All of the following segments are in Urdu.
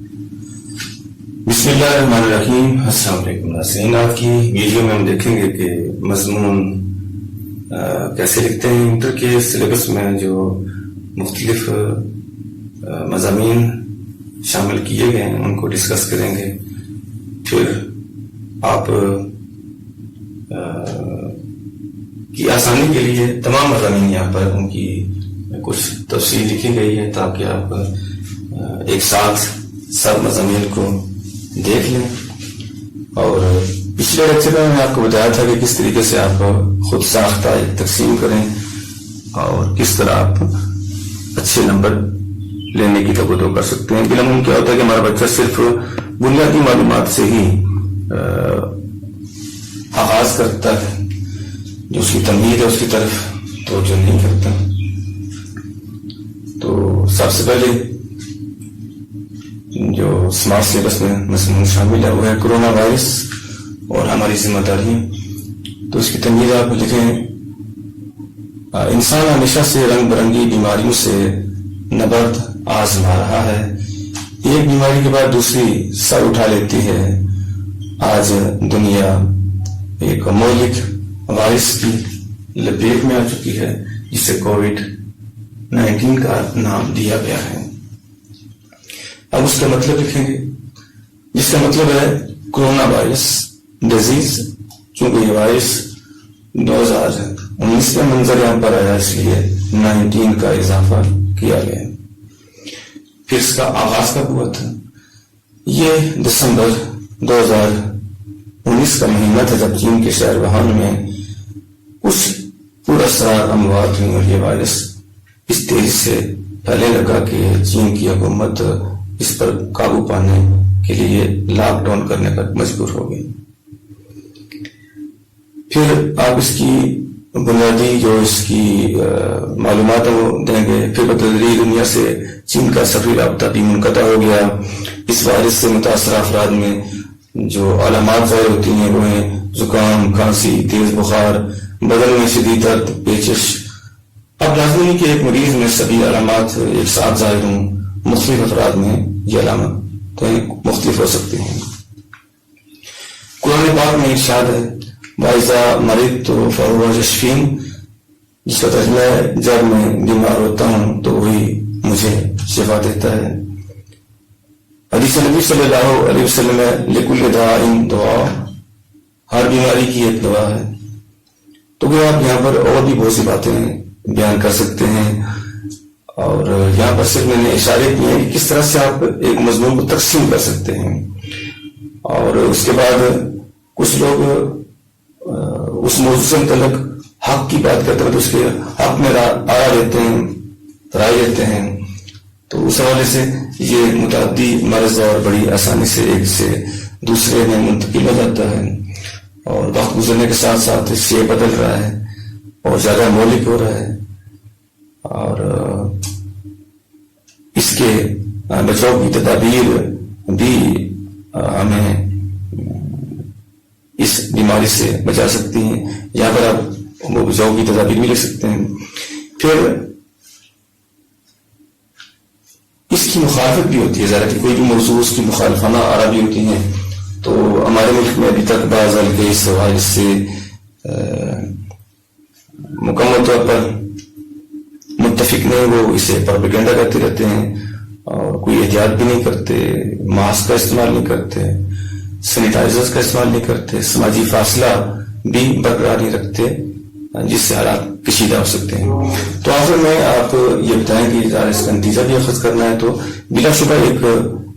بسم اللہ الرحمن الرحیم۔ السلام علیکم ناظرین، آج کی ویڈیو میں ہم دیکھیں گے کہ مضمون کیسے لکھتے ہیں۔ انٹر کے سلیبس میں جو مختلف مضامین شامل کیے گئے ہیں ان کو ڈسکس کریں گے۔ پھر آپ کی آسانی کے لیے تمام مضامین یہاں پر ان کی کچھ تفصیل لکھی گئی ہے تاکہ آپ ایک ساتھ سب مضامین کو دیکھ لیں۔ اور پچھلے لیکچر میں نے آپ کو بتایا تھا کہ کس طریقے سے آپ خود ساختہ ایک تقسیم کریں اور کس طرح آپ اچھے نمبر لینے کی توقع کر سکتے ہیں۔ بالعموم کیا ہوتا ہے کہ ہمارا بچہ صرف بنیادی معلومات سے ہی آغاز کرتا ہے، جو اس کی تمہید ہے اس کی طرف توجہ نہیں کرتا۔ تو سب سے پہلے جو سمارٹ سلیبس میں مضمون شامل ہے وہ ہے کرونا وائرس اور ہماری ذمہ داریاں۔ تو اس کی تمہید آپ لکھیں، انسان ہمیشہ سے رنگ برنگی بیماریوں سے نبرد آزما رہا ہے، ایک بیماری کے بعد دوسری سر اٹھا لیتی ہے۔ آج دنیا ایک مہلک وائرس کی لپیٹ میں آ چکی ہے جسے کووڈ-19 کا نام دیا گیا ہے۔ اب اس کا مطلب لکھیں گے، جس کا مطلب ہے کرونا وائرس ڈیزیز۔ چونکہ یہ وائرس 2019 کے منظر عام پر آیا، اس لیے 19 کا اضافہ کیا گیا۔ پھر اس کا آغاز کب ہوا تھا؟ یہ دسمبر 2019 کا مہینہ تھا، جب چین کے شہر ووہان میں کچھ پراسرار اموات ہوئی اور یہ وائرس اس تیزی سے پھیلنے لگا کہ چین کی حکومت اس پر قابو پانے کے لیے لاک ڈاؤن کرنے پر مجبور ہو گئی۔ پھر آپ اس کی بنیادی جو اس کی معلومات وہ دیں گے۔ پھر بتدریج دنیا سے چین کا سفری رابطہ بھی منقطع ہو گیا۔ اس وائرس سے متاثرہ افراد میں جو علامات ظاہر ہوتی ہیں وہ ہیں زکام، کھانسی، تیز بخار، بدن میں شدید درد، پیچش۔ اب لازمی نہیں کہ ایک مریض میں سبھی علامات ایک ساتھ ظاہر ہوں، مختلف افراد میں یہ علامات مختلف ہو سکتی ہیں۔ قرآن پاک میں ارشاد ہے وَإِذَا مَرِضْتُ فَهُوَ يَشْفِينِ، جس کا ترجمہ ہے جب میں بیمار ہوتا ہوں تو وہی مجھے شفا دیتا ہے۔ حدیث نبی صلی اللہ علیہ وسلم لِكُلِّ دَاءٍ دُعَاءٌ، ہر بیماری کی ایک دعا ہے۔ تو کہ آپ یہاں پر اور بھی بہت سی باتیں بیان کر سکتے ہیں، اور یہاں پر صرف میں نے اشارے کیے ہیں کہ کس طرح سے آپ ایک مضمون کو تقسیم کر سکتے ہیں۔ اور اس کے بعد کچھ لوگ اس موضوع سے متعلق حق کی بات کرتے ہیں تو اس کے حق میں آرا دیتے ہیں، رائے دیتے ہیں۔ تو اس حوالے سے یہ متعدی مرض اور بڑی آسانی سے ایک سے دوسرے میں منتقل ہو جاتا ہے، اور وقت گزرنے کے ساتھ ساتھ اس سے بدل رہا ہے اور زیادہ مہلک ہو رہا ہے، اور اس کے بچاؤ کی تدابیر بھی ہمیں اس بیماری سے بچا سکتی ہیں۔ یہاں پر آپ وہ بچاؤ کی تدابیر بھی لے سکتے ہیں۔ پھر اس کی مخالفت بھی ہوتی ہے، ذرا کہ کوئی بھی موضوع اس کی مخالفانہ آرا بھی ہوتی ہیں۔ تو ہمارے ملک میں ابھی تک بعض حلقے اس وائرس سے مکمل طور پر متفق نہیں، وہ اسے پروپیگنڈا کرتے رہتے ہیں اور کوئی احتیاط بھی نہیں کرتے، ماسک کا استعمال نہیں کرتے، سینیٹائزر کا استعمال نہیں کرتے، سماجی فاصلہ بھی برقرار نہیں رکھتے، جس سے حالات کشیدہ ہو سکتے ہیں۔ تو آخر میں آپ یہ بتائیں کہ اس کا نتیجہ بھی اخذ کرنا ہے تو بلا شبہ ایک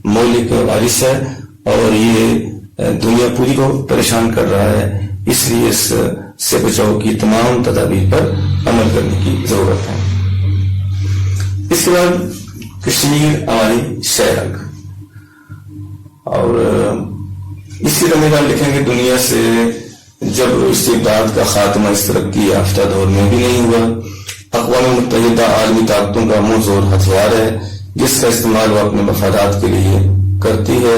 مہلک وائرس ہے اور یہ دنیا پوری کو پریشان کر رہا ہے، اس لیے اس سے بچاؤ کی تمام تدابیر پر عمل کرنے کی ضرورت ہے۔ اس کے بعد کشمیر ہماری شہرک، اور اس کی تمہید لکھیں گے دنیا سے جب استبداد کا خاتمہ اس ترقی یافتہ دور میں بھی نہیں ہوا۔ اقوام متحدہ عالمی طاقتوں کا منہ زور ہتھیار ہے جس کا استعمال وہ اپنے مفادات کے لیے کرتی ہے۔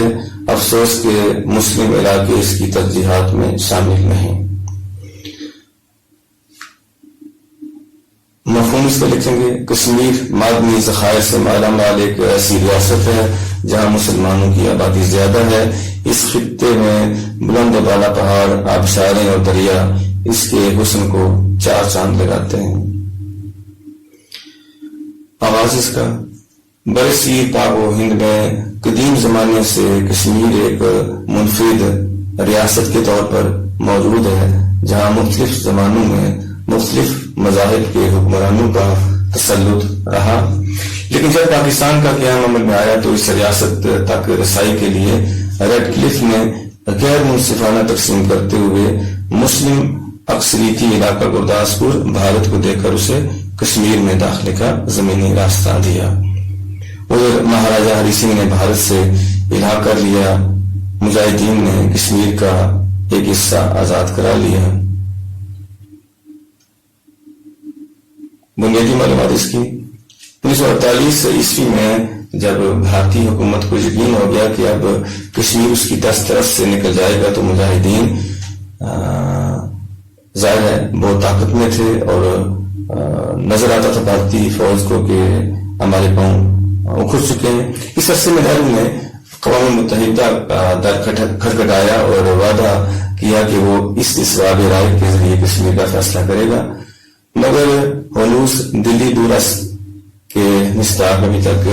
افسوس کہ مسلم علاقے اس کی ترجیحات میں شامل نہیں۔ مفہوم اس کا لکھیں گے کشمیر معدنی ذخائر سے مالا مال ایک ایسی ریاست ہے جہاں مسلمانوں کی آبادی زیادہ ہے، اس خطے میں بلند و بالا پہاڑ، آبشاریں اور دریا اس کے حسن کو چار چاند لگاتے ہیں۔ آغاز اس کا برصغیر پاک و ہند میں قدیم زمانے سے کشمیر ایک منفرد ریاست کے طور پر موجود ہے، جہاں مختلف زمانوں میں مختلف مذاہب کے حکمرانوں کا تسلط رہا، لیکن جب پاکستان کا قیام عمل میں آیا تو اس ریاست تک رسائی کے لیے ریڈ کلف نے غیر منصفانہ تقسیم کرتے ہوئے مسلم اکثریتی علاقہ گرداسپور بھارت کو دے کر اسے کشمیر میں داخلے کا زمینی راستہ دیا۔ ادھر مہاراجہ ہری سنگھ نے بھارت سے الحاق کر لیا، مجاہدین نے کشمیر کا ایک حصہ آزاد کرا لیا۔ بنیادی معلومات اس کی 1948 عیسوی میں جب بھارتی حکومت کو یقین ہو گیا کہ اب کشمیر اس کی دسترس سے نکل جائے گا تو مجاہدین ظاہر ہے بہت طاقت میں تھے اور نظر آتا تھا بھارتی فوج کو کہ ہمارے پاؤں اکھڑ چکے ہیں۔ اس عرصے میں نہرو نے اقوام متحدہ کا در کھٹکھٹایا اور وعدہ کیا کہ وہ اس رابع رائے کے ذریعے کشمیر کا فیصلہ کرے گا، مگر ہنوز دلی دورس کے مصداق ابھی تک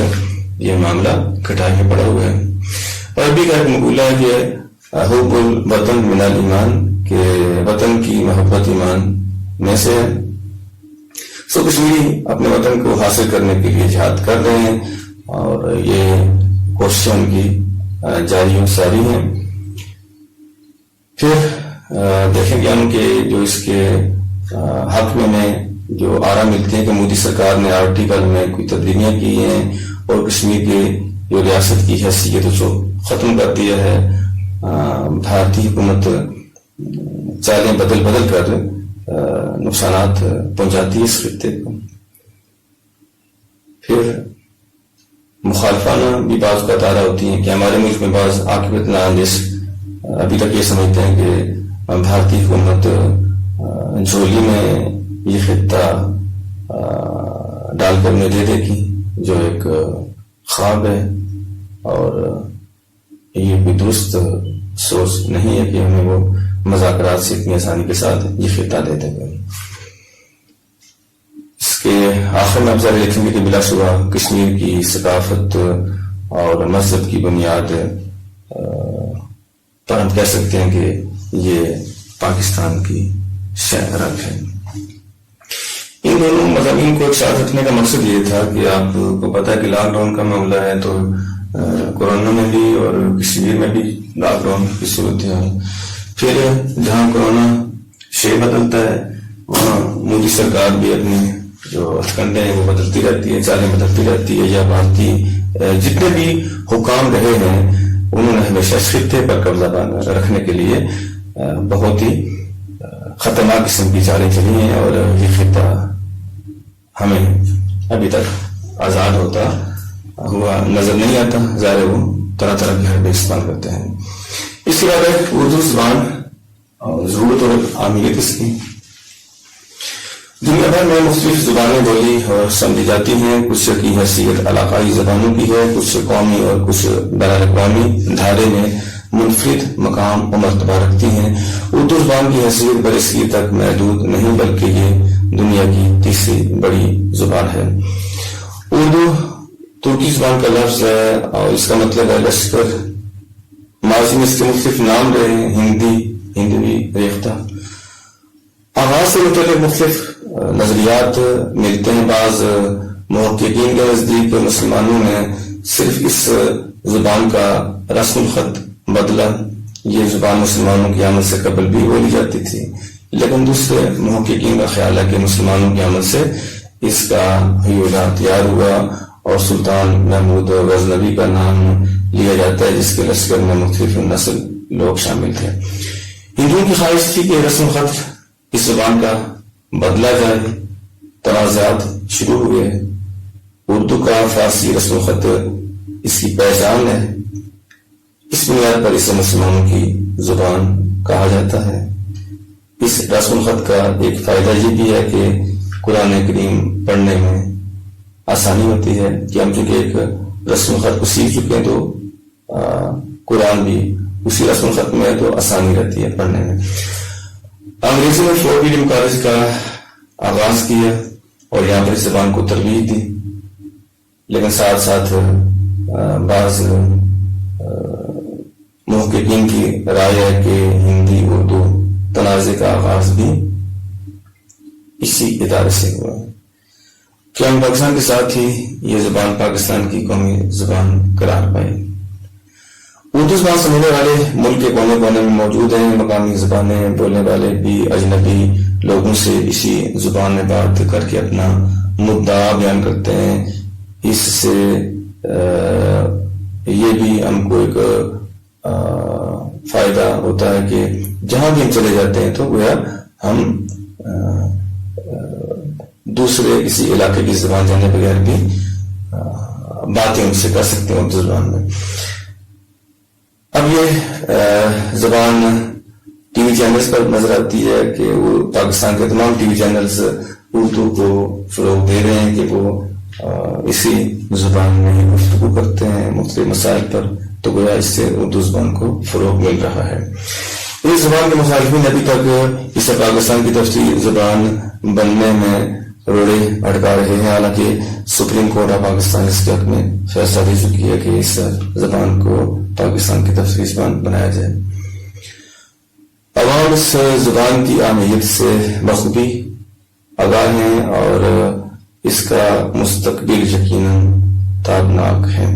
یہ معاملہ کھٹائی میں پڑا ہوا ہے۔ اور بھی کا ایک مقولہ ہے کہ حب الوطن من الایمان، کہ وطن کی محبت ایمان میں سے ہے۔ سو کشمیری اپنے وطن کو حاصل کرنے کے لیے جہاد کر رہے ہیں اور یہ کوششیں ان کی جاری و ساری ہیں۔ پھر دیکھیں گے ہم کہ جو اس کے حق میں جو آرا ملتے ہیں کہ مودی سرکار نے آرٹیکل میں کوئی تبدیلیاں کی ہیں اور کشمیر کے جو ریاست کی حیثیت اس کو ختم کر دیا ہے۔ بھارتی حکومت چالیں بدل کر نقصانات پہنچاتی ہے اس خطے کو۔ پھر مخالفانہ بھی بعض کا تارہ ہوتی ہیں کہ ہمارے ملک میں بعض عاقبت نااندیش ابھی تک یہ سمجھتے ہیں کہ بھارتی حکومت جھولی میں یہ خطہ ڈال کر انہیں دے دے گی، جو ایک خواب ہے اور یہ کوئی درست سوچ نہیں ہے کہ ہمیں وہ مذاکرات سے اتنی آسانی کے ساتھ یہ خطہ دے دے گا۔ اس کے آخر میں آپ ذرا لکھیں گے کہ بلا شبہ کشمیر کی ثقافت اور مذہب کی بنیاد پر ہم کہہ سکتے ہیں کہ یہ پاکستان کی رنگ ہے۔ ان دونوں مضامین کو ایک ساتھ رکھنے کا مقصد یہ تھا کہ آپ کو پتا ہے کہ لاک ڈاؤن کا معاملہ ہے تو کورونا میں بھی اور کشمیر میں بھی لاک ڈاؤن کی صورت ہے۔ پھر جہاں کورونا شے بدلتا ہے وہاں مودی سرکار بھی اپنی جو ہتھکنڈے ہیں وہ بدلتی رہتی ہے، چالیں بدلتی رہتی ہے، یا بھارتی جتنے بھی حکام رہے ہیں انہوں نے ہمیشہ اس خطے پر قبضہ رکھنے کے لیے بہت ہی خطرناک قسم کی چالیں چلی ہیں اور یہ خطہ ہمیں ابھی تک آزاد ہوتا ہوا نظر نہیں آتا۔ ظاہر وہ طرح طرح کے حربے استعمال کرتے ہیں۔ اس کے بعد اردو زبان ضرورت اور اہمیت اس کی دنیا بھر میں مختلف زبانیں بولی اور سمجھی جاتی ہیں، کچھ کی حیثیت علاقائی زبانوں کی ہے، کچھ قومی اور کچھ بین الاقوامی دھارے میں منفرد مقام و مرتبہ رکھتی ہیں۔ اردو زبان کی حیثیت برصغیر تک محدود نہیں بلکہ یہ دنیا کی تیسری بڑی زبان ہے۔ اردو ترکی زبان کا لفظ ہے اور اس کا مطلب ہے لشکر۔ ماضی میں اس کے مختلف نام رہے ہیں، ہندوی ریختہ۔ آغاز سے متعلق مختلف نظریات ملتے ہیں۔ بعض محققین کے نزدیک مسلمانوں نے صرف اس زبان کا رسم الخط بدلا، یہ زبان مسلمانوں کے عمل سے قبل بھی بولی جاتی تھی، لیکن دوسرے محققین کا خیال ہے کہ مسلمانوں کے عمل سے اس کا ہیولا تیار ہوا اور سلطان محمود غزنوی کا نام لیا جاتا ہے، جس کے لشکر میں مختلف نسل لوگ شامل تھے۔ ہندوؤں کی خواہش تھی کہ رسم الخط اس زبان کا بدلا جائے، تنازعات شروع ہوئے۔ اردو کا فارسی رسم الخط اس کی پہچان ہے، اس بنیاد پر اسے مسلمانوں کی زبان کہا جاتا ہے۔ اس رسم الخط کا ایک فائدہ یہ بھی ہے کہ قرآن کریم پڑھنے میں آسانی ہوتی ہے کہ ہم چونکہ ایک رسم الخط کو سیکھ چکے ہیں تو قرآن بھی اسی رسم الخط میں ہے تو آسانی رہتی ہے پڑھنے میں. انگریزی میں فور میڈیم کالج کا آغاز کیا اور یہاں پر اس زبان کو تربیت دی، لیکن ساتھ ساتھ بعض محققین کی رائے ہے کہ ہندی اردو تنازع کا آغاز بھی اسی ادارے سے ہوا ہے. کیا ہم پاکستان کے ساتھ ہی یہ زبان پاکستان کی قومی زبان قرار پائی. اردو زبان سمجھنے والے ملک کے کونے کونے میں موجود ہیں. مقامی زبانیں بولنے والے بھی اجنبی لوگوں سے اسی زبان میں بات کر کے اپنا مدعا بیان کرتے ہیں. اس سے یہ بھی ہم کو ایک فائدہ ہوتا ہے کہ جہاں بھی ہم چلے جاتے ہیں تو گویا ہم دوسرے کسی علاقے کی زبان جانے بغیر بھی باتیں ان سے کر سکتے ہیں اردو زبان میں. اب یہ زبان ٹی وی چینلز پر نظر آتی ہے کہ وہ پاکستان کے تمام ٹی وی چینلز اردو کو فروغ دے رہے ہیں کہ وہ اسی زبان میں گفتگو کرتے ہیں مختلف مسائل پر، تو گویا اس سے اردو زبان کو فروغ مل رہا ہے. اس زبان کے مخالفین ابھی تک اسے پاکستان کی تفصیلی زبان بننے میں روڑے اٹکا رہے ہیں، حالانکہ سپریم کورٹ آف پاکستان اس کے حق میں فیصلہ دے چکی ہے کہ اس زبان کو پاکستان کی تفصیلی زبان بنایا جائے. عوام اس زبان کی اہمیت سے بخوبی آگاہ ہیں اور اس کا مستقبل یقیناً تابناک ہے.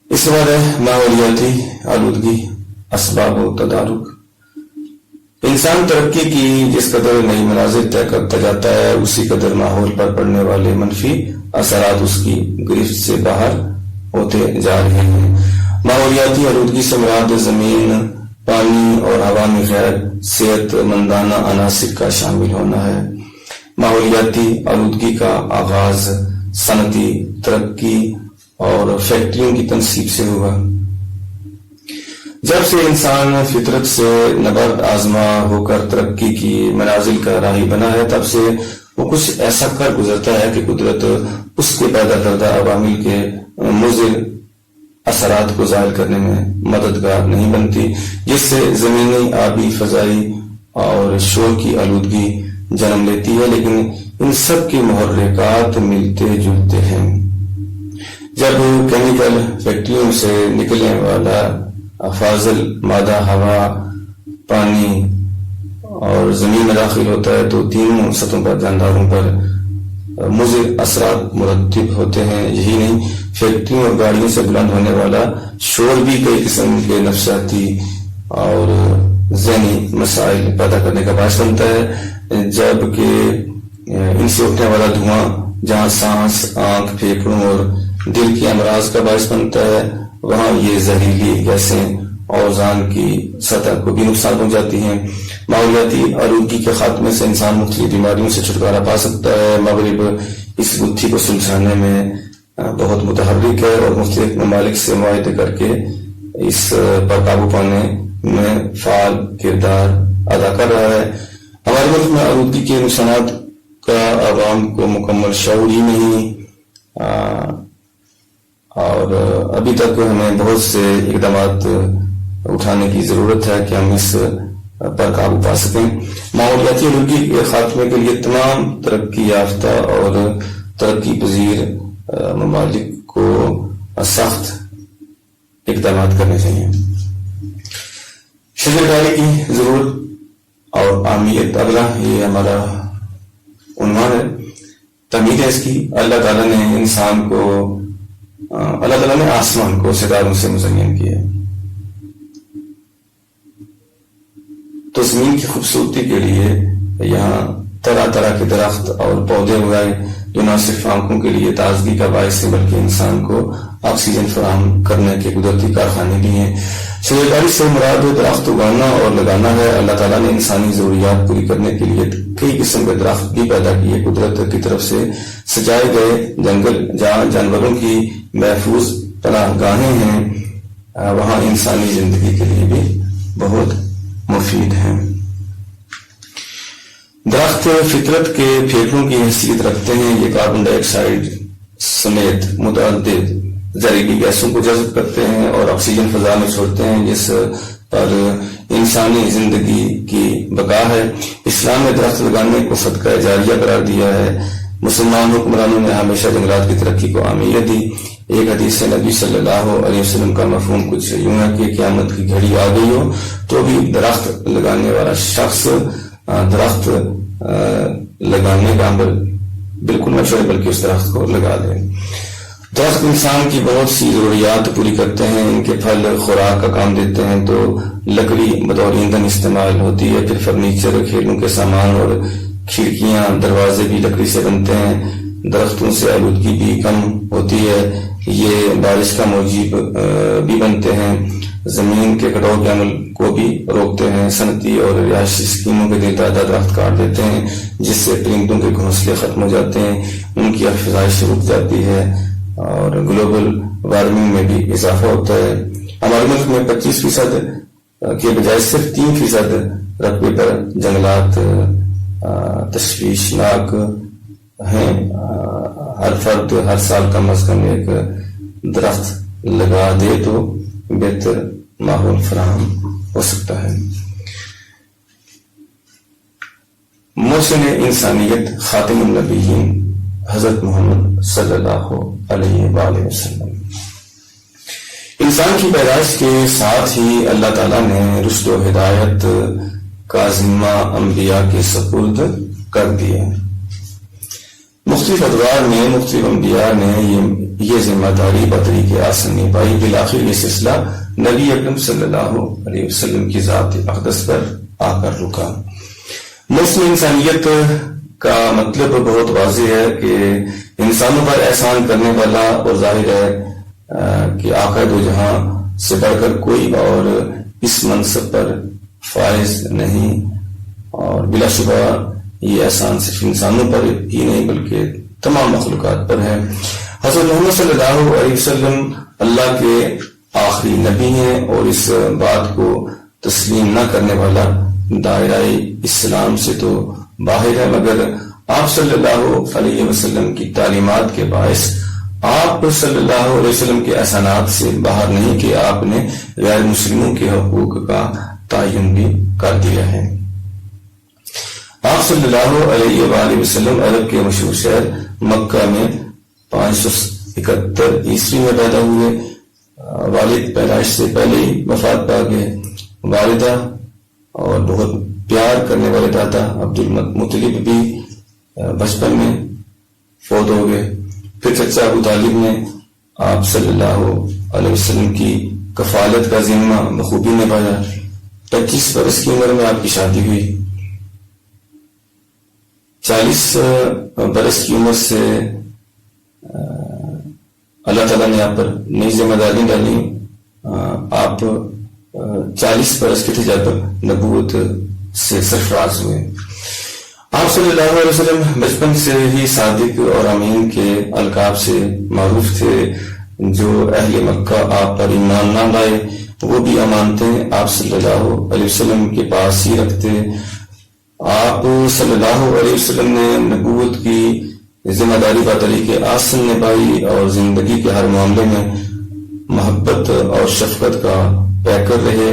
اس کے بعد ہے ماحولیاتی آلودگی، اسباب و تدارک. انسان ترقی کی جس قدر نئی منازل طے کرتا جاتا ہے اسی قدر ماحول پر پڑنے والے منفی اثرات اس کی گرفت سے باہر ہوتے جا رہے ہیں. ماحولیاتی آلودگی سے مراد زمین، پانی اور ہوا میں غیر صحت مندانہ عناصر کا شامل ہونا ہے. ماحولیاتی آلودگی کا آغاز صنعتی ترقی اور فیکٹریوں کی تنصیب سے ہوا. جب سے انسان فطرت سے نبرد آزما ہو کر ترقی کی منازل کا راہی بنا ہے تب سے وہ کچھ ایسا کر گزرتا ہے کہ قدرت اس کے پیدا کردہ عوامل کے مضر اثرات کو ظاہر کرنے میں مددگار نہیں بنتی، جس سے زمینی، آبی، فضائی اور شور کی آلودگی جنم لیتی ہے. لیکن ان سب کے محرکات ملتے جلتے ہیں. جب کیمیکل فیکٹریوں سے نکلنے والا فاضل مادہ ہوا، پانی اور زمین میں داخل ہوتا ہے تو تینوں سطحوں پر جانداروں پر مضر اثرات مرتب ہوتے ہیں. یہی نہیں، فیکٹریوں اور گاڑیوں سے بلند ہونے والا شور بھی کئی قسم کے نفسیاتی اور ذہنی مسائل پیدا کرنے کا باعث بنتا ہے، جبکہ ان سے اٹھنے والا دھواں جہاں سانس، آنکھ، پھیپھڑوں اور دل کی امراض کا باعث بنتا ہے وہاں یہ زہریلی گیسیں اوزان کی سطح کو بھی نقصان پہنچاتی ہیں. ماحولیاتی آلودگی کے خاتمے سے انسان مختلف بیماریوں سے چھٹکارا پا سکتا ہے. مغرب اس گتھی کو سلجھانے میں بہت متحرک ہے اور مختلف ممالک سے معاہدے کر کے اس پر قابو پانے میں فعال کردار ادا کر رہا ہے. ہمارے ملک میں آلودگی کے نقصانات کا عوام کو مکمل شعور ہی نہیں، اور ابھی تک ہمیں بہت سے اقدامات اٹھانے کی ضرورت ہے کہ ہم اس پر قابو پا سکیں. ماحولیاتی آلودگی کے خاتمے کے لیے تمام ترقی یافتہ اور ترقی پذیر ممالک کو سخت اقدامات کرنے چاہیے. شجرکاری کی ضرورت اور اہمیت اگلا یہ ہمارا عنوان ہے. تمید ہے اس کی. اللہ تعالیٰ نے انسان کو، اللہ تعالیٰ نے آسمان کو ستاروں سے مزین کیا تو زمین کی خوبصورتی کے لیے یہاں طرح طرح کے درخت اور پودے اگائے جو نہ صرف آنکھوں کے لیے تازگی کا باعث ہے بلکہ انسان کو آکسیجن فراہم کرنے کے قدرتی کارخانے بھی ہیں. شجرکاری سے مراد درخت اگانا اور لگانا ہے. اللہ تعالیٰ نے انسانی ضروریات پوری کرنے کے لیے کئی قسم کے درخت بھی پیدا کیے. قدرت کی طرف سے سجائے گئے جنگل جہاں جانوروں کی محفوظ پناہ گاہیں ہیں وہاں انسانی زندگی کے لیے بھی بہت مفید ہیں. درخت فطرت کے پھیپھڑوں کی حیثیت رکھتے ہیں. یہ کاربن ڈائی آکسائڈ سمیت متعدد زہریلی گیسوں کو جذب کرتے ہیں اور آکسیجن فضا میں چھوڑتے ہیں، جس پر انسانی زندگی کی بقا ہے۔ اسلام نے درخت لگانے کو صدقہ جاریہ قرار دیا ہے۔ مسلمان حکمرانوں نے ہمیشہ جنگلات کی ترقی کو اہمیت دی۔ ایک حدیث سے نبی صلی اللہ علیہ وسلم کا مفہوم کچھ یوں ہے کہ قیامت کی گھڑی آ گئی ہو تو بھی درخت لگانے والا شخص درخت لگانے کا عمل بالکل نہ چھوڑے بلکہ اس درخت کو لگا دے۔ درخت انسان کی بہت سی ضروریات پوری کرتے ہیں، ان کے پھل خوراک کا کام دیتے ہیں، تو لکڑی بطور ایندھن استعمال ہوتی ہے، پھر فرنیچر، کھیلوں کے سامان اور کھڑکیاں دروازے بھی لکڑی سے بنتے ہیں۔ درختوں سے آلودگی بھی کم ہوتی ہے، یہ بارش کا موجب بھی بنتے ہیں، زمین کے کٹاؤ کے عمل کو بھی روکتے ہیں، صنعتی اور رہائشی اسکیموں کے لیے تعداد درخت کاٹ دیتے ہیں جس سے پرندوں کے گھونسلے ختم ہو جاتے ہیں، ان کی افزائش رک جاتی ہے اور گلوبل وارمنگ میں بھی اضافہ ہوتا ہے۔ ہمارے ملک میں 25% کے بجائے صرف 3% رقبے پر جنگلات تشویشناک ہیں۔ ہر فرد ہر سال کم از کم ایک درخت لگا دے تو بہتر ماحول فراہم ہو سکتا ہے۔ محسن انسانیت خاتم النبیین حضرت محمد صلی اللہ علیہ وآلہ وسلم۔ انسان کی پیدائش کے ساتھ ہی اللہ تعالیٰ نے رشد و ہدایت کا ذمہ انبیاء کے سپرد کر دیا۔ مختلف ادوار میں مختلف انبیاء نے یہ ذمہ داری بطریق آسن نبھائی۔ بالآخر یہ سلسلہ نبی اکرم صلی اللہ علیہ وسلم کی ذات اقدس پر آ کر رکا۔ محسن انسانیت کا مطلب بہت واضح ہے کہ انسانوں پر احسان کرنے والا، اور ظاہر ہے کہ آقا دو جہاں سے بڑھ کر کوئی اور اس منصب پر فائز نہیں، اور بلا شبہ یہ احسان صرف انسانوں پر ہی نہیں بلکہ تمام مخلوقات پر ہے۔ حضرت محمد صلی اللہ علیہ وسلم اللہ کے آخری نبی ہیں، اور اس بات کو تسلیم نہ کرنے والا دائرہ اسلام سے تو باہر ہے، مگر آپ صلی اللہ علیہ وسلم کی تعلیمات کے باعث آپ صلی اللہ علیہ وسلم کے احسانات سے باہر نہیں کہ آپ نے غیر مسلموں کے حقوق کا تعین بھی کر دیا ہے۔ آپ صلی اللہ علیہ وآلہ وسلم عرب کے مشہور شہر مکہ میں 571 عیسوی میں پیدا ہوئے۔ والد پیدائش سے پہلے ہی وفات پا گئے۔ والدہ اور بہت پیار کرنے والے دادا عبد المطلب بھی بچپن میں فوت ہو گئے۔ پھر چچا ابو طالب نے آپ صلی اللہ علیہ وسلم کی کفالت کا ذمہ بخوبی نبھایا۔ 25 برس کی عمر میں آپ کی شادی ہوئی۔ 40 برس کی عمر سے اللہ تعالیٰ نے آپ پر نئی ذمہ داری ڈالی۔ آپ 40 برس کے تھے جب نبوت سے سرفراز ہوئے۔ آپ صلی اللہ علیہ وسلم بچپن سے ہی صادق اور امین کے القاب سے معروف تھے۔ جو اہل مکہ آپ پر ایمان نہ لائے وہ بھی امانتیں آپ صلی اللہ علیہ وسلم کے پاس ہی رکھتے۔ آپ صلی اللہ علیہ وسلم نے نبوت کی ذمہ داری بطریق آسن نبھائی اور زندگی کے ہر معاملے میں محبت اور شفقت کا پیکر رہے۔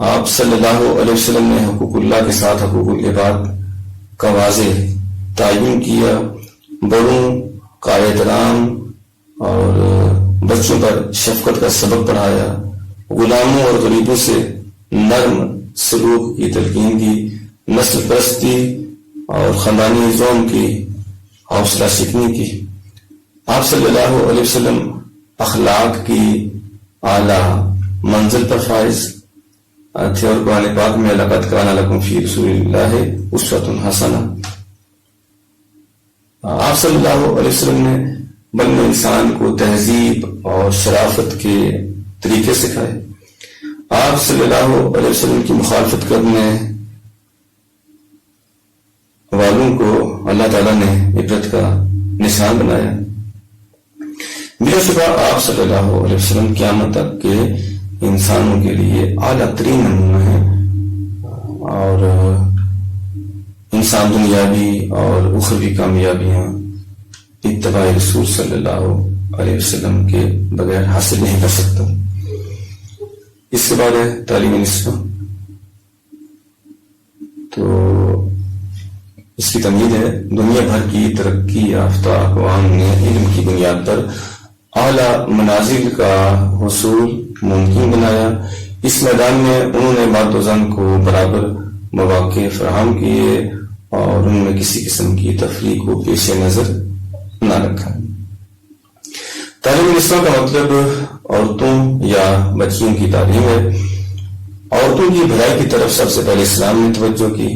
آپ صلی اللہ علیہ وسلم نے حقوق اللہ کے ساتھ حقوق العباد کا واضح تعین کیا۔ بڑوں کا احترام اور بچوں پر شفقت کا سبق پڑھایا۔ غلاموں اور غریبوں سے نرم سلوک کی تلقین کی۔ نسل پرستی اور خاندانی نظام کی حوصلہ شکنی کی۔ آپ صلی اللہ علیہ وسلم اخلاق کی اعلیٰ منزل پر فائز تھے، اور قرآن پاک میں لقد کان لکم فی رسول اللہ اسوۃ حسنہ۔ آپ صلی اللہ علیہ وسلم نے بنو انسان کو تہذیب اور شرافت کے طریقے سکھائے۔ آپ صلی اللہ علیہ وسلم کی مخالفت کرنے والوں کو اللہ تعالیٰ نے عبرت کا نشان بنایا۔ بلا شبہ آپ صلی اللہ علیہ وسلم قیامت تک کے انسانوں کے لیے اعلیٰ ترین نمونہ ہیں، اور انسان دنیاوی اور اخروی کامیابیاں اتباع رسول صلی اللہ علیہ وسلم کے بغیر حاصل نہیں کر سکتا۔ اس کے بعد ہے تعلیم نسبہ۔ تو اس کی تمہید ہے، دنیا بھر کی ترقی یافتہ اقوام نے علم کی بنیاد پر اعلیٰ منازل کا حصول ممکن بنایا۔ اس میدان میں انہوں نے مرد و زن کو برابر مواقع فراہم کیے اور ان میں کسی قسم کی تفریق کو پیش نظر نہ رکھا۔ تعلیم نسواں کا مطلب عورتوں یا بچیوں کی تعلیم ہے۔ عورتوں کی بھلائی کی طرف سب سے پہلے اسلام نے توجہ کی۔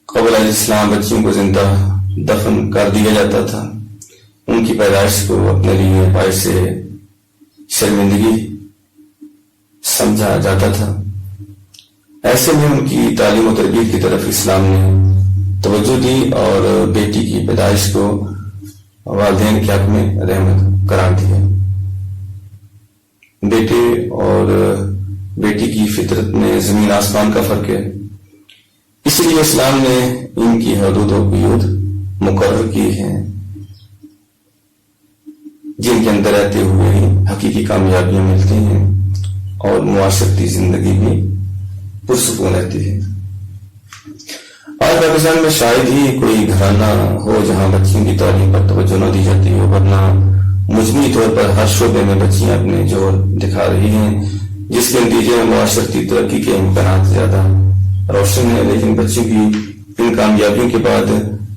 قبل اسلام بچیوں کو زندہ دفن کر دیا جاتا تھا، ان کی پیدائش کو اپنے لیے باعث شرمندگی سمجھا جاتا تھا۔ ایسے میں ان کی تعلیم و تربیت کی طرف اسلام نے توجہ دی اور بیٹی کی پیدائش کو والدین کے حق میں رحمت قرار دیا۔ بیٹے اور بیٹی کی فطرت میں زمین آسمان کا فرق ہے، اسی لیے اسلام نے ان کی حدود و قیود مقرر کی ہیں جن کے اندر رہتے ہوئے ہی حقیقی کامیابیاں ملتی ہیں اور معاشرتی زندگی بھی پرسکون رہتی ہے۔ آج پاکستان میں شاید ہی کوئی گھرانہ ہو جہاں بچیوں کی تعلیم پر توجہ نہ دی جاتی ہو، ورنہ مجموعی طور پر ہر شعبے میں بچیاں اپنے زور دکھا رہی ہیں، جس کے نتیجے میں معاشرتی ترقی کے امکانات زیادہ روشن ہے۔ لیکن بچوں کی ان کامیابیوں کے بعد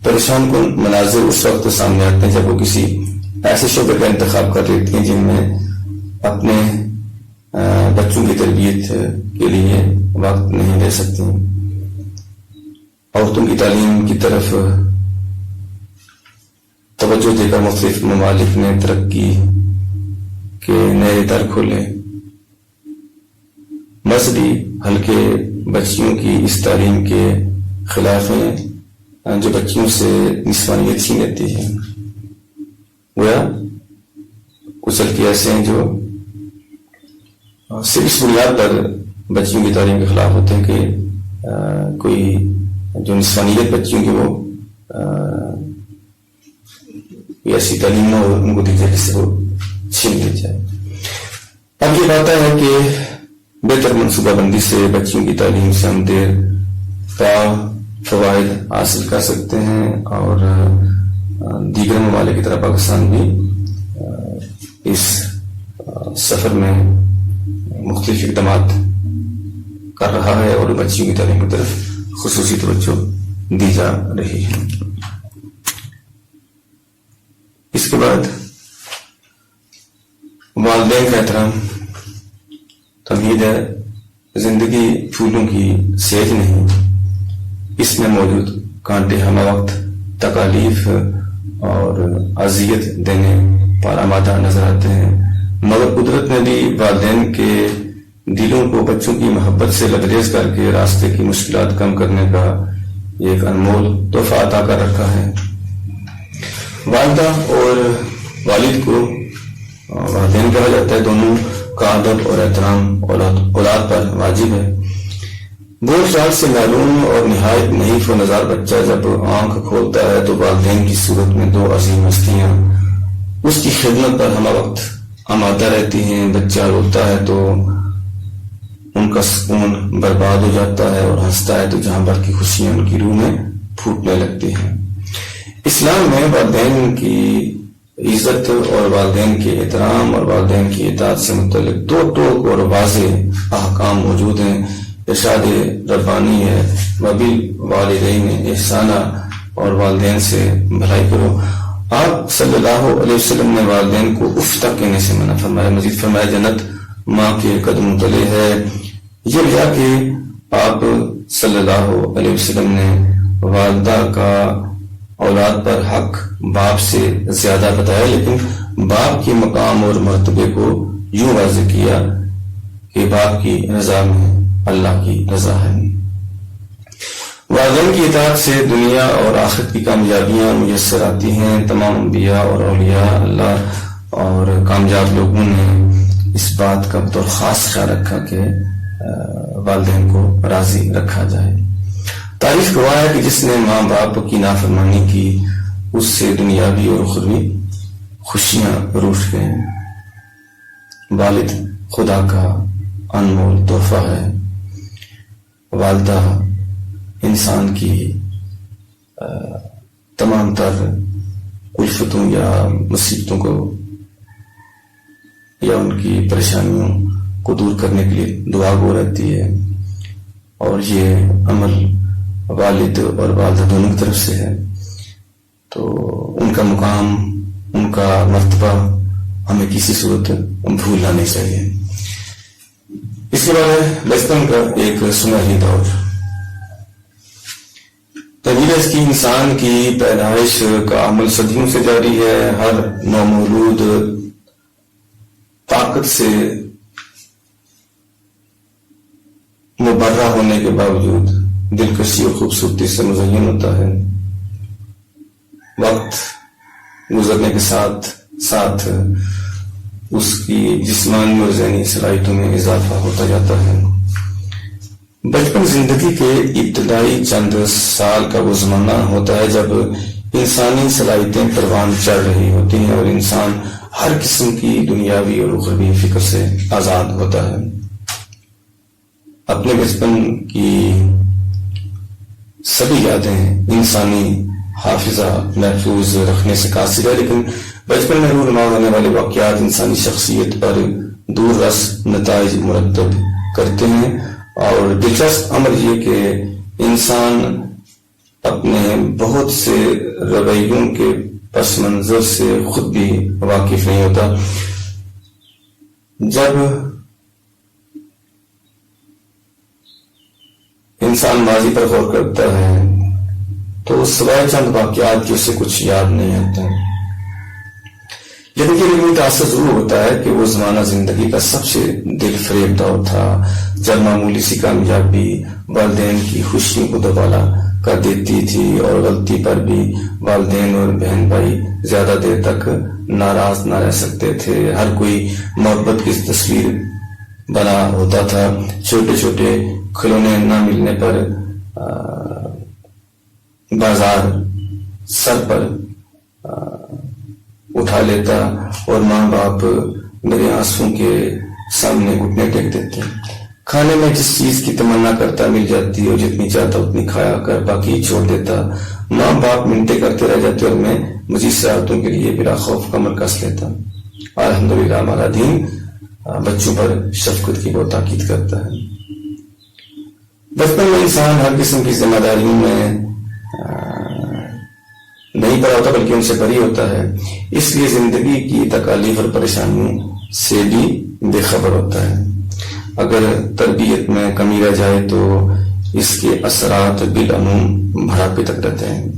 پریشان کن مناظر اس وقت سامنے آتے ہیں جب وہ کسی ایسے شعبے کا انتخاب کر لیتی ہیں جن میں اپنے بچوں کی تربیت کے لیے وقت نہیں دے سکتی۔ عورتوں کی تعلیم کی طرف توجہ دے کر مختلف ممالک نے ترقی کے نئے در کھولے۔ مذہبی حلقے بچیوں کی اس تعلیم کے خلاف ہیں جو بچیوں سے نسوانیت چھین لیتی ہے۔ گویا کچھ حلقے ایسے ہیں جو صرف اس بنیاد پر بچیوں کی تعلیم کے خلاف ہوتے ہیں کہ کوئی جو نسوانیت بچیوں کی وہ ایسی تعلیم نہ ہو، ان کو دی جائے جس سے وہ چھین لی جائے۔ اب یہ بات ہے کہ بہتر منصوبہ بندی سے بچیوں کی تعلیم سے ہم دیر پا فوائد حاصل کر سکتے ہیں اور دیگر ممالک کی طرح پاکستان بھی اس سفر میں مختلف اقدامات کر رہا ہے اور بچیوں کی تعلیم کی طرف خصوصی توجہ دی جا رہی ہے۔ اس کے بعد والدین کا احترام۔ تمہید ہے، زندگی پھولوں کی سیج نہیں، اس میں موجود کانٹے ہم وقت تکالیف اور اذیت دینے پر آمادہ نظر آتے ہیں، مگر قدرت نے بھی والدین کے دلوں کو بچوں کی محبت سے لبریز کر کے راستے کی مشکلات کم کرنے کا ایک انمول تحفہ عطا کر رکھا ہے۔ والدہ اور والد کو والدین کہا جاتا ہے، دونوں کا ادب اور احترام اولاد پر واجب ہے۔ بول چال سے معلوم اور نہایت نحیف و نزار بچہ جب آنکھ کھولتا ہے تو والدین کی صورت میں دو عظیم ہستیاں اس کی خدمت پر ہمہ وقت آمادہ رہتی ہیں۔ بچہ روتا ہے تو ان کا سکون برباد ہو جاتا ہے اور ہنستا ہے تو جہاں بھر کی خوشیاں ان کی روح میں پھوٹنے لگتی ہیں۔ اسلام میں والدین کی عزت اور والدین کے احترام اور والدین کی اطاعت سے متعلق دو ٹوک اور واضح احکام موجود ہیں۔ ارشاد ربانی ہے، وبالوالدین احسانا، اور والدین سے بھلائی کرو۔ آپ صلی اللہ علیہ وسلم نے والدین کو اف تک کہنے سے منع فرمایا۔ مزید فرمایا جنت ماں کے قدموں تلے ہے۔ یہ لیا کہ آپ صلی اللہ علیہ وسلم نے والدہ کا اولاد پر حق باپ سے زیادہ بتایا، لیکن باپ کے مقام اور مرتبے کو یوں واضح کیا کہ باپ کی رضا میں اللہ کی رضا ہے۔ والدین کی اطاعت سے دنیا اور آخرت کی کامیابیاں میسر آتی ہیں۔ تمام انبیاء اور اولیاء اللہ اور کامیاب لوگوں نے اس بات کا بطور خاص خیال رکھا کہ والدین کو راضی رکھا جائے۔ تاریخ گواہ ہے کہ جس نے ماں باپ کی نافرمانی کی اس سے دنیاوی اور اخروی خوشیاں روٹ گئے. والد خدا کا انمول تحفہ ہے. والدہ انسان کی تمام تر الفتوں یا مصیبتوں کو یا ان کی پریشانیوں کو دور کرنے کے لیے دعا گو رہتی ہے. اور یہ عمل والد اور والدہ دونوں کی طرف سے ہے. تو ان کا مقام، ان کا مرتبہ ہمیں کسی صورت بھولنا نہیں چاہیے. اس کے بعد بچپن کا ایک سنہری دور. طویل اس کی انسان کی پیدائش کا عمل صدیوں سے جاری ہے. ہر نومولود طاقت سے مبرہ ہونے کے باوجود دلکشی اور خوبصورتی سے مزین ہوتا ہے. وقت گزرنے کے ساتھ ساتھ اس کی جسمانی اور ذہنی صلاحیتوں میں اضافہ ہوتا جاتا ہے. بچپن زندگی کے ابتدائی چند سال کا وہ زمانہ ہوتا ہے جب انسانی صلاحیتیں پروان چڑھ رہی ہوتی ہیں اور انسان ہر قسم کی دنیاوی اور اخروی فکر سے آزاد ہوتا ہے. اپنے بچپن کی سبھی یادیں انسانی حافظہ محفوظ رکھنے سے قاصر ہے، لیکن بچپن میں رونما ہونے والے واقعات انسانی شخصیت پر دور رس نتائج مرتب کرتے ہیں. اور دلچسپ امر یہ کہ انسان اپنے بہت سے رویوں کے پس منظر سے خود بھی واقف نہیں ہوتا. جب انسان ماضی پر غور کرتا ہے تو سوائے چند واقعات کی اسے کچھ یاد نہیں آتا. لیکن یہ متاثر ضرور ہوتا ہے کہ وہ زمانہ زندگی کا سب سے دل فریب دور تھا جب معمولی سی کامیابی والدین کی خوشیوں کو دوبالا کر دیتی تھی، اور غلطی پر بھی والدین اور بہن بھائی زیادہ دیر تک ناراض نہ رہ سکتے تھے. ہر کوئی محبت کی تصویر بنا ہوتا تھا. چھوٹے چھوٹے کھلونے نہ ملنے پر بازار سر پر اٹھا لیتا اور ماں باپ میرے آنسوں کے سامنے گھٹنے ٹیک دیتے. کھانے میں جس چیز کی تمنا کرتا مل جاتی اور جتنی چاہتا اتنی کھایا کر باقی چھوڑ دیتا. ماں باپ منتیں کرتے رہ جاتے اور میں مزید ساعتوں کے لیے بلا خوف کمر کس لیتا. الحمدللہ ہمارا دین بچوں پر شفقت کی بہت تاکید کرتا ہے. بچپن میں انسان ہر قسم کی ذمہ داریوں میں نہیں پڑا ہوتا بلکہ ان سے بری ہوتا ہے، اس لیے زندگی کی تکالیف اور پریشانیوں سے بھی بے خبر ہوتا ہے. اگر تربیت میں کمی رہ جائے تو اس کے اثرات بالعموم بڑھاپے تک رہتے ہیں.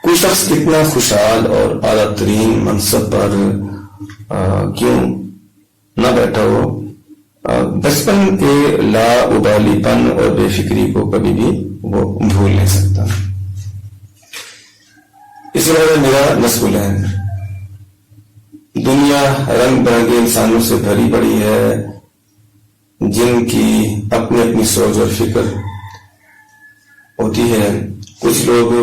کوئی شخص کتنا خوشحال اور اعلیٰ ترین منصب پر کیوں نہ بیٹھا ہو، بچپن کے لا ابالی پن اور بے فکری کو کبھی بھی وہ بھول نہیں سکتا. اس لیے میرا نسل ہے. دنیا رنگ برنگے انسانوں سے بھری پڑی ہے جن کی اپنی اپنی سوچ اور فکر ہوتی ہے. کچھ لوگ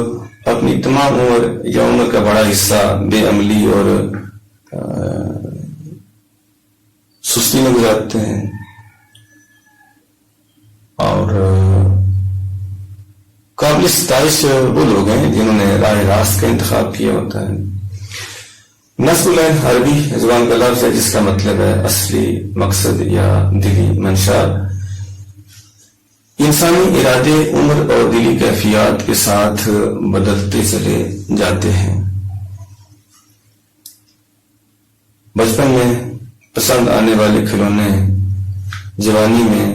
اپنی تمام عمر یا عمر کا بڑا حصہ بے عملی اور سستی میں گزارتے ہیں، اور قابل ستائش وہ لوگ ہیں جنہوں نے راہ راست کا انتخاب کیا ہوتا ہے. نسل عربی زبان کا لفظ ہے جس کا مطلب ہے اصلی مقصد یا دلی منشا. انسانی ارادے عمر اور دلی کیفیات کے ساتھ بدلتے چلے جاتے ہیں. بچپن میں پسند آنے والے کھلونے جوانی میں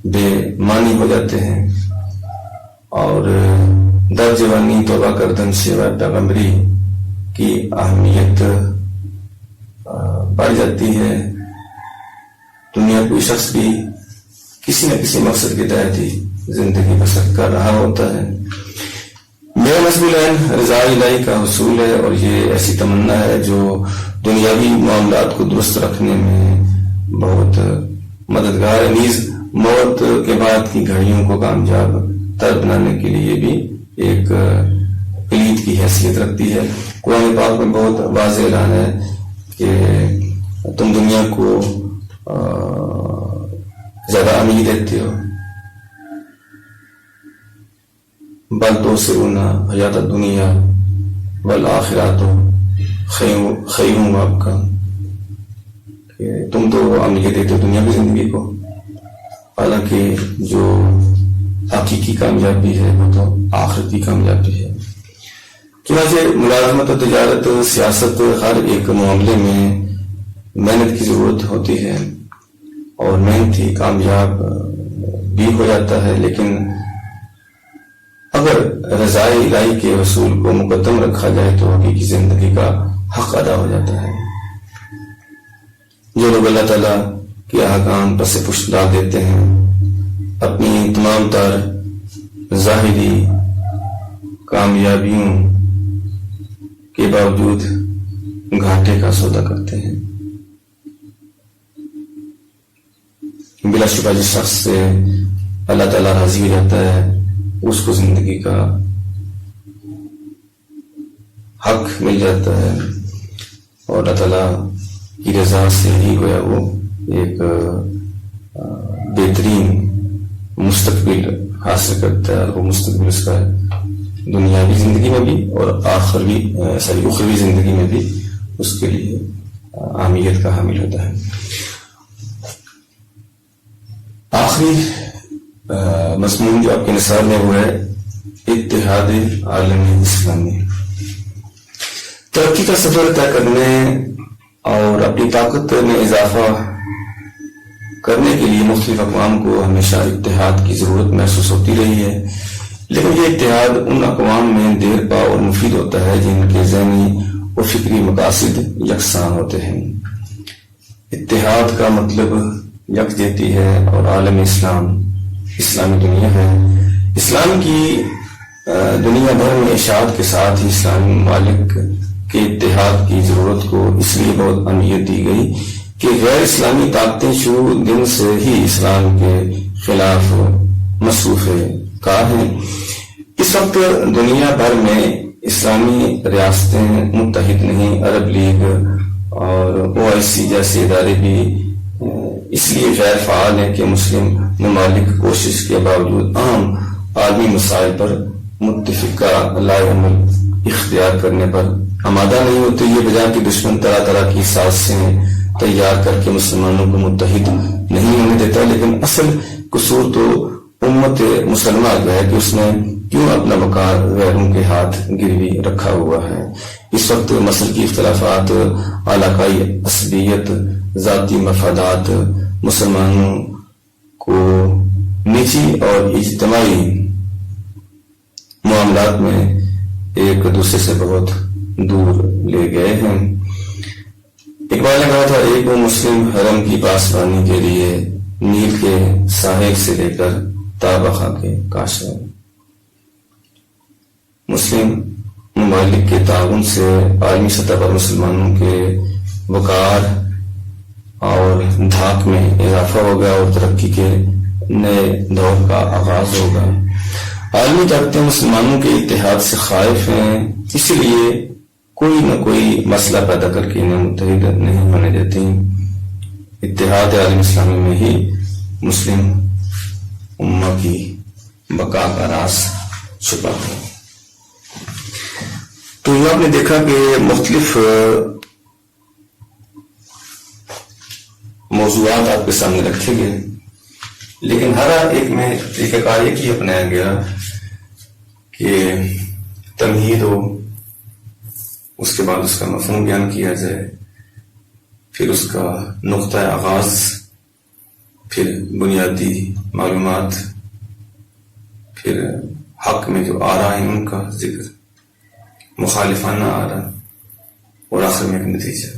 بے معنی ہو جاتے ہیں، اور در جوانی توبہ کردن سوائے پیغمبری کی اہمیت بڑھ جاتی ہے. دنیا کوئی شخص بھی کسی نہ کسی مقصد کے تحت ہی زندگی بسر کر رہا ہوتا ہے. میرا نسل رضا الہی کا حصول ہے، اور یہ ایسی تمنا ہے جو دنیاوی معاملات کو درست رکھنے میں بہت مددگار ہے. نیز موت کے بعد کی گھڑیوں کو کامیاب تر بنانے کے لیے بھی ایک کلید کی حیثیت رکھتی ہے۔ قرآن پاک میں بہت واضح اعلان ہے کہ تم دنیا کو زیادہ امید دیتے ہو، بل تؤثرون حیات الدنیا والآخرۃ خیر وابقیٰ، کہ تم تو اہمیت دیتے ہو دنیا کی زندگی کو، حالانکہ جو حقیقی کامیابی ہے وہ تو آخرت کی کامیابی ہے۔ چنانچہ ملازمت و تجارت، سیاست، ہر ایک معاملے میں محنت کی ضرورت ہوتی ہے، اور محنت ہی کامیاب بھی ہو جاتا ہے، لیکن اگر رضائے الہی کے حصول کو مقدم رکھا جائے تو حقیقی زندگی کا حق ادا ہو جاتا ہے۔ جو لوگ اللہ تعالیٰ کے احکام پس پشت ڈال دیتے ہیں، اپنی تمام تر ظاہری کامیابیوں کے باوجود گھاٹے کا سودا کرتے ہیں، بلا شبہ جس شخص سے اللہ تعالیٰ راضی ہو جاتا ہے اس کو زندگی کا حق مل جاتا ہے، اور اللہ تعالیٰ کی رضا سے ہی گویا وہ ایک بہترین مستقبل حاصل کرتا ہے، اور وہ مستقبل اس کا دنیاوی زندگی میں بھی اور اخروی زندگی میں بھی اس کے لیے اہمیت کا حامل ہوتا ہے۔ آخری مضمون جو آپ کے نصاب میں وہ ہے اتحاد عالم اسلامی۔ ترقی کا سفر طے کرنے اور اپنی طاقت میں اضافہ کرنے کے لیے مختلف اقوام کو ہمیشہ اتحاد کی ضرورت محسوس ہوتی رہی ہے، لیکن یہ اتحاد ان اقوام میں دیر پا اور مفید ہوتا ہے جن کے ذہنی و فکری مقاصد یکساں ہوتے ہیں۔ اتحاد کا مطلب یکجہتی ہے، اور عالم اسلام اسلامی دنیا ہے۔ اسلام کی دنیا بھر میں اشاعت کے ساتھ ہی اسلامی ممالک کے اتحاد کی ضرورت کو اس لیے بہت اہمیت دی گئی کہ غیر اسلامی طاقتیں شروع دن سے ہی اسلام کے خلاف مصروف کار ہیں۔ اس وقت دنیا بھر میں اسلامی ریاستیں متحد نہیں، عرب لیگ اور OIC جیسے ادارے بھی اس لیے غیر فعال ہیں کہ مسلم ممالک کوشش کے باوجود عام عالمی مسائل پر متفقہ لائے عمل اختیار کرنے پر آمادہ نہیں ہوتے۔ یہ بجائے کہ دشمن طرح طرح کی سازشیں تیار کر کے مسلمانوں کو متحد نہیں ہونے دیتا، لیکن اصل قصور تو امت مسلمہ کا ہے کہ اس نے کیوں اپنا وقار غیروں کے ہاتھ گروی رکھا ہوا ہے۔ اس وقت مسلکی کی اختلافات، علاقائی عصبیت، ذاتی مفادات مسلمانوں کو نجی اور اجتماعی معاملات میں ایک دوسرے سے بہت دور لے گئے ہیں۔ اقبال نے کہا تھا، ایک وہ مسلم حرم کی پاسبانی کے لیے نیل کے ساحل سے لے کر تابخا کے کاشر۔ مسلم ممالک کے تعاون سے عالمی سطح پر مسلمانوں کے وقار اور دھاک میں اضافہ ہوگا اور ترقی کے نئے دور کا آغاز ہوگا۔ عالمی طاقتیں مسلمانوں کے اتحاد سے خائف ہیں، اسی لیے کوئی نہ کوئی مسئلہ پیدا کر کے انہیں متحد نہیں ہونے دیتی۔ اتحاد عالم اسلامی میں ہی مسلم امہ کی بقا کا راز چھپا ہے۔ تو یہ آپ نے دیکھا کہ مختلف موضوعات آپ کے سامنے رکھے گئے، لیکن ہر ایک میں طریقہ کار ایک ہی اپنایا گیا کہ تمہید ہو، اس کے بعد اس کا مفہوم بیان کیا جائے، پھر اس کا نقطہ آغاز، پھر بنیادی معلومات، پھر حق میں جو آرا ہیں ان کا ذکر، مخالفانہ آرا، اور آخر میں ایک نتیجہ۔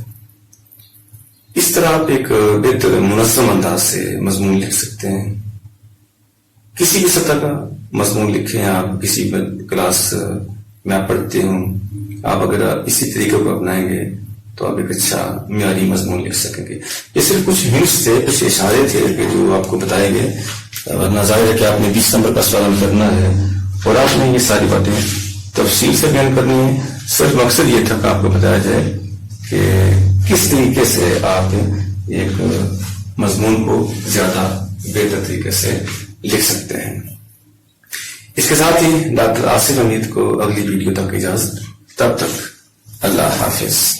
اس طرح آپ ایک بہتر منظم انداز سے مضمون لکھ سکتے ہیں۔ کسی بھی سطح کا مضمون لکھیں، آپ کسی کلاس میں آپ پڑھتے ہوں، آپ اگر اسی طریقے کو اپنائیں گے تو آپ ایک اچھا معیاری مضمون لکھ سکیں گے۔ یہ صرف کچھ ہنٹس تھے، کچھ اشارے تھے کہ جو آپ کو بتائے گئے، ورنہ ظاہر ہے کہ آپ نے 20 نمبر کا سوال کرنا ہے اور آپ نے یہ ساری باتیں تفصیل سے بیان کرنی ہے، صرف مقصد یہ تھا کہ آپ کو بتایا جائے کہ کس طریقے سے آپ ایک مضمون کو زیادہ بہتر طریقے سے لکھ سکتے ہیں۔ اس کے ساتھ ہی ڈاکٹر آصف حمید کو اگلی ویڈیو تک اجازت، تب تک اللہ حافظ۔